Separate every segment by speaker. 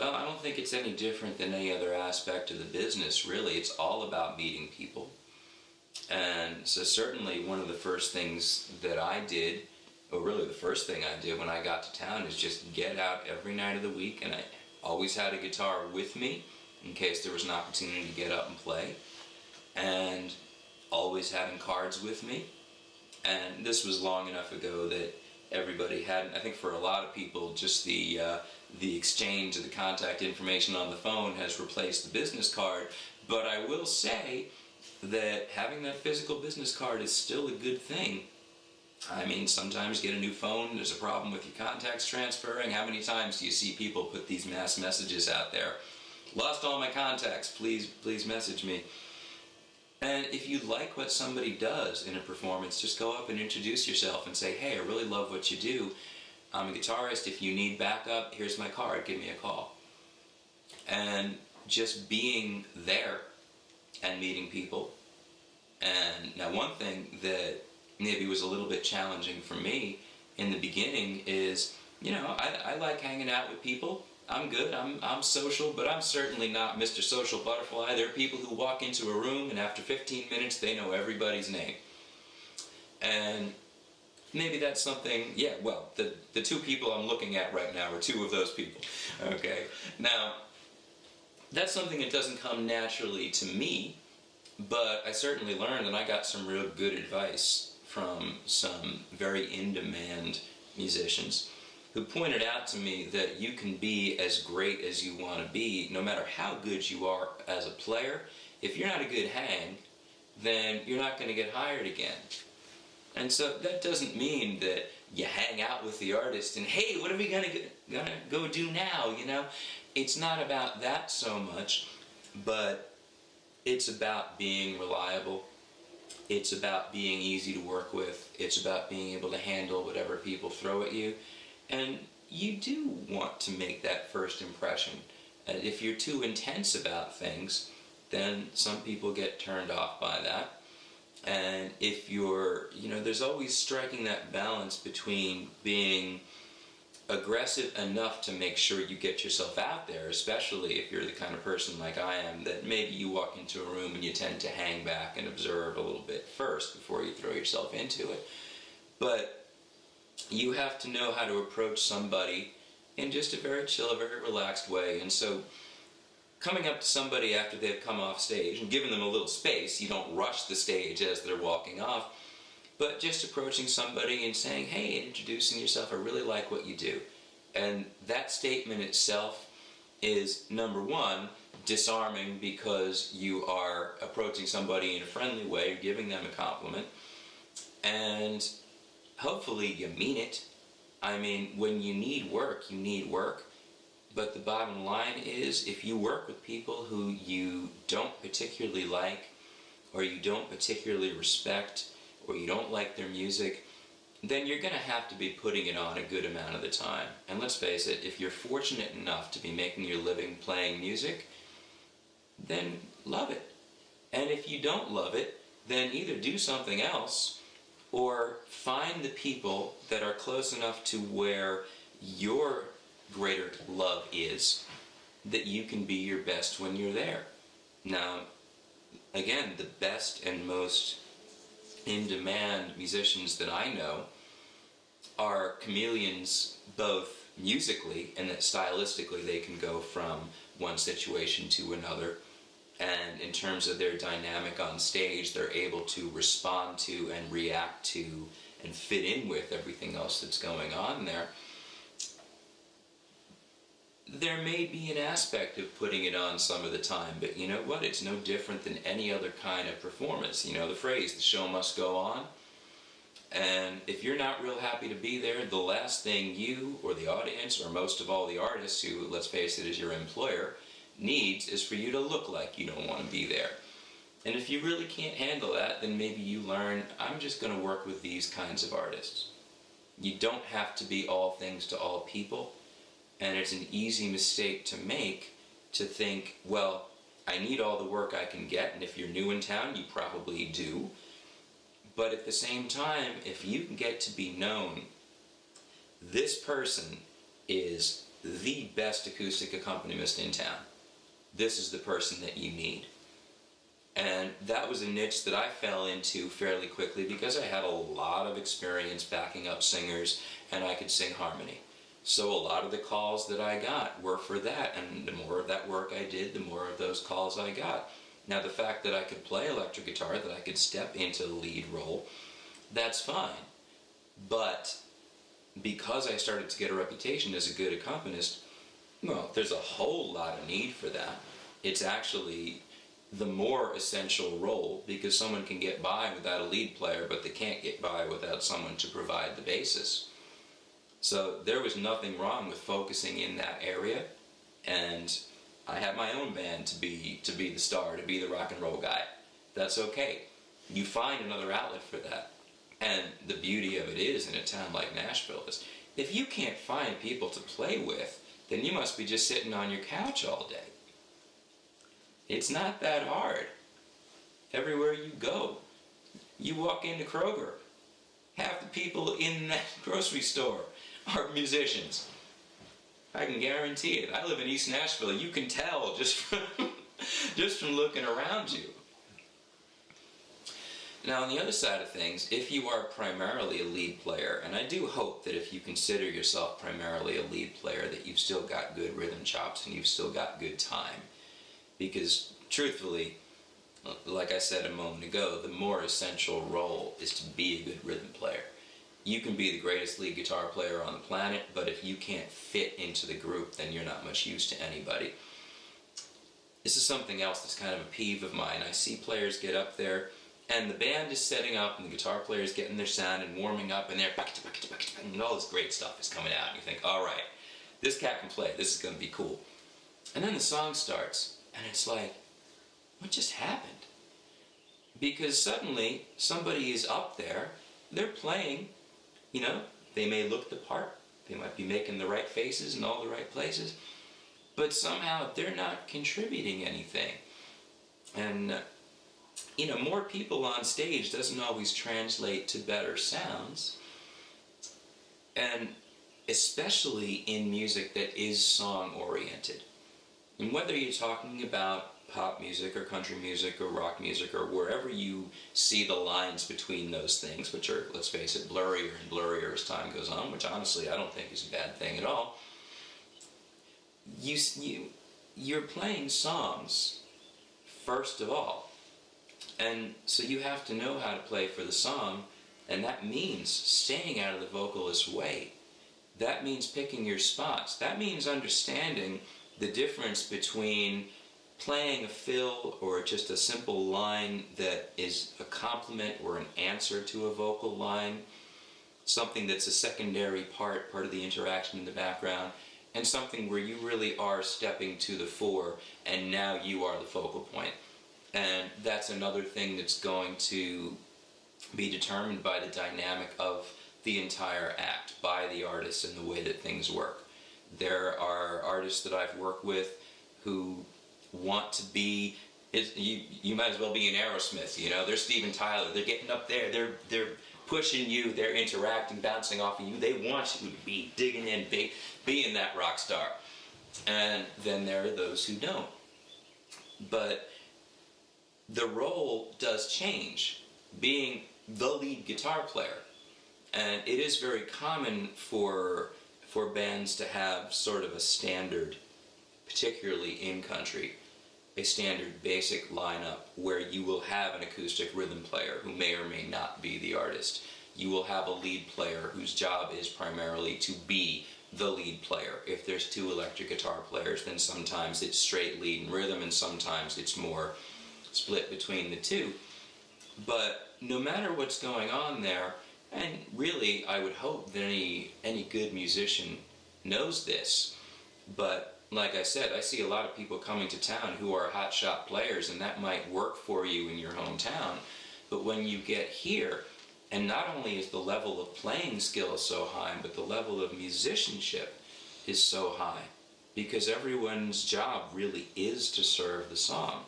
Speaker 1: Well, I don't think it's any different than any other aspect of the business, really. It's all about meeting people. And so certainly one of the first things that I did, or really the first thing I did when I got to town, is just get out every night of the week, and I always had a guitar with me in case there was an opportunity to get up and play, and always having cards with me. And this was long enough ago that everybody had, I think for a lot of people, just the exchange of the contact information on the phone has replaced the business card. But I will say that having that physical business card is still a good thing. I mean, sometimes you get a new phone, there's a problem with your contacts transferring. How many times do you see people put these mass messages out there? Lost all my contacts, please message me. And if you like what somebody does in a performance, just go up and introduce yourself and say, hey, I really love what you do. I'm a guitarist. If you need backup, here's my card. Give me a call. And just being there and meeting people. And now one thing that maybe was a little bit challenging for me in the beginning is, I like hanging out with people. I'm good, I'm social, but I'm certainly not Mr. Social Butterfly. There are people who walk into a room and after 15 minutes they know everybody's name. And maybe that's something, the two people I'm looking at right now are two of those people. Okay, now that's something that doesn't come naturally to me, but I certainly learned, and I got some real good advice from some very in-demand musicians who pointed out to me that you can be as great as you want to be, no matter how good you are as a player. If you're not a good hang, then you're not going to get hired again. And so that doesn't mean that you hang out with the artist and, hey, what are we gonna go do now, It's not about that so much, but it's about being reliable. It's about being easy to work with. It's about being able to handle whatever people throw at you. And you do want to make that first impression. And if you're too intense about things, then some people get turned off by that. And if you're, there's always striking that balance between being aggressive enough to make sure you get yourself out there, especially if you're the kind of person like I am, that maybe you walk into a room and you tend to hang back and observe a little bit first before you throw yourself into it. But you have to know how to approach somebody in just a very chill, very relaxed way. And so coming up to somebody after they've come off stage and giving them a little space, you don't rush the stage as they're walking off, but just approaching somebody and saying, hey, introducing yourself, I really like what you do. And that statement itself is, number one, disarming because you are approaching somebody in a friendly way, you're giving them a compliment, and hopefully you mean it. I mean, when you need work, you need work. But the bottom line is, if you work with people who you don't particularly like, or you don't particularly respect, or you don't like their music, then you're going to have to be putting it on a good amount of the time. And let's face it, if you're fortunate enough to be making your living playing music, then love it. And if you don't love it, then either do something else, or find the people that are close enough to where your greater love is, that you can be your best when you're there. Now, again, the best and most in-demand musicians that I know are chameleons, both musically and that stylistically they can go from one situation to another. And in terms of their dynamic on stage, they're able to respond to and react to and fit in with everything else that's going on there. There may be an aspect of putting it on some of the time, but you know what? It's no different than any other kind of performance. You know the phrase, the show must go on. And if you're not real happy to be there, the last thing you or the audience, or most of all the artists who, let's face it, is your employer, needs is for you to look like you don't want to be there. And if you really can't handle that, then maybe you learn, I'm just going to work with these kinds of artists. You don't have to be all things to all people. And it's an easy mistake to make, to think, well, I need all the work I can get, and if you're new in town, you probably do. But at the same time, if you can get to be known, this person is the best acoustic accompanist in town. This is the person that you need. And that was a niche that I fell into fairly quickly because I had a lot of experience backing up singers and I could sing harmony. So a lot of the calls that I got were for that, and the more of that work I did, the more of those calls I got. Now the fact that I could play electric guitar, that I could step into the lead role, that's fine. But because I started to get a reputation as a good accompanist, well, there's a whole lot of need for that. It's actually the more essential role, because someone can get by without a lead player, but they can't get by without someone to provide the basis. So there was nothing wrong with focusing in that area, and I had my own band to be the star, to be the rock and roll guy. That's okay. You find another outlet for that. And the beauty of it is, in a town like Nashville, is if you can't find people to play with, then you must be just sitting on your couch all day. It's not that hard. Everywhere you go, you walk into Kroger, half the people in that grocery store are musicians. I can guarantee it. I live in East Nashville. You can tell just from looking around you. Now, on the other side of things, if you are primarily a lead player, and I do hope that if you consider yourself primarily a lead player, that you've still got good rhythm chops and you've still got good time. Because, truthfully, like I said a moment ago, the more essential role is to be a good rhythm player. You can be the greatest lead guitar player on the planet, but if you can't fit into the group, then you're not much use to anybody. This is something else that's kind of a peeve of mine. I see players get up there, and the band is setting up, and the guitar player is getting their sound and warming up, and they're and all this great stuff is coming out, and you think, all right, this cat can play, this is going to be cool. And then the song starts, and it's like, what just happened? Because suddenly, somebody is up there, they're playing, you know, they may look the part, they might be making the right faces in all the right places, but somehow they're not contributing anything. And you know, more people on stage doesn't always translate to better sounds, and especially in music that is song-oriented. And whether you're talking about pop music or country music or rock music or wherever you see the lines between those things, which are, let's face it, blurrier and blurrier as time goes on, which honestly I don't think is a bad thing at all, you're playing songs first of all. And so you have to know how to play for the song, and that means staying out of the vocalist's way. That means picking your spots. That means understanding the difference between playing a fill or just a simple line that is a complement or an answer to a vocal line, something that's a secondary part of the interaction in the background, and something where you really are stepping to the fore and now you are the focal point. And that's another thing that's going to be determined by the dynamic of the entire act, by the artist and the way that things work. There are artists that I've worked with who want to be, you might as well be an Aerosmith, you know, they're Steven Tyler, they're getting up there, they're pushing you, they're interacting, bouncing off of you, they want you to be digging in, being that rock star. And then there are those who don't. But the role does change, being the lead guitar player. And it is very common for bands to have sort of a standard, particularly in country, a standard basic lineup where you will have an acoustic rhythm player who may or may not be the artist. You will have a lead player whose job is primarily to be the lead player. If there's two electric guitar players, then sometimes it's straight lead and rhythm, and sometimes it's more split between the two. But no matter what's going on there, and really I would hope that any good musician knows this, but like I said, I see a lot of people coming to town who are hotshot players, and that might work for you in your hometown, but when you get here, and not only is the level of playing skill so high, but the level of musicianship is so high, because everyone's job really is to serve the song,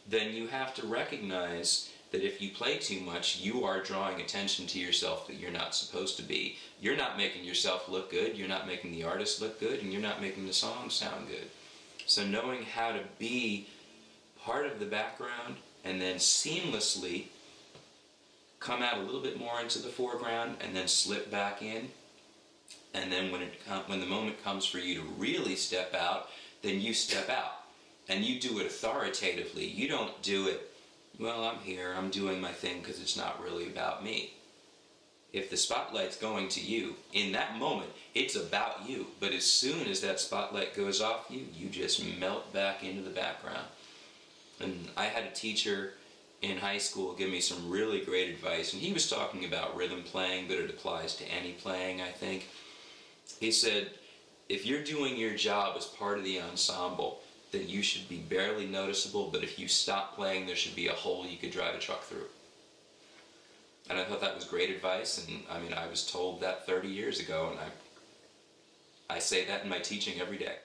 Speaker 1: then you have to recognize that if you play too much, you are drawing attention to yourself that you're not supposed to be. You're not making yourself look good, you're not making the artist look good, and you're not making the song sound good. So knowing how to be part of the background and then seamlessly come out a little bit more into the foreground and then slip back in, and then when the moment comes for you to really step out, then you step out and you do it authoritatively. You don't do it, well, I'm here, I'm doing my thing because it's not really about me. If the spotlight's going to you, in that moment, it's about you. But as soon as that spotlight goes off you, you just melt back into the background. And I had a teacher in high school give me some really great advice, and he was talking about rhythm playing, but it applies to any playing, I think. He said, if you're doing your job as part of the ensemble, then you should be barely noticeable, but if you stop playing, there should be a hole you could drive a truck through. And I thought that was great advice, and I mean, I was told that 30 years ago, and I say that in my teaching every day.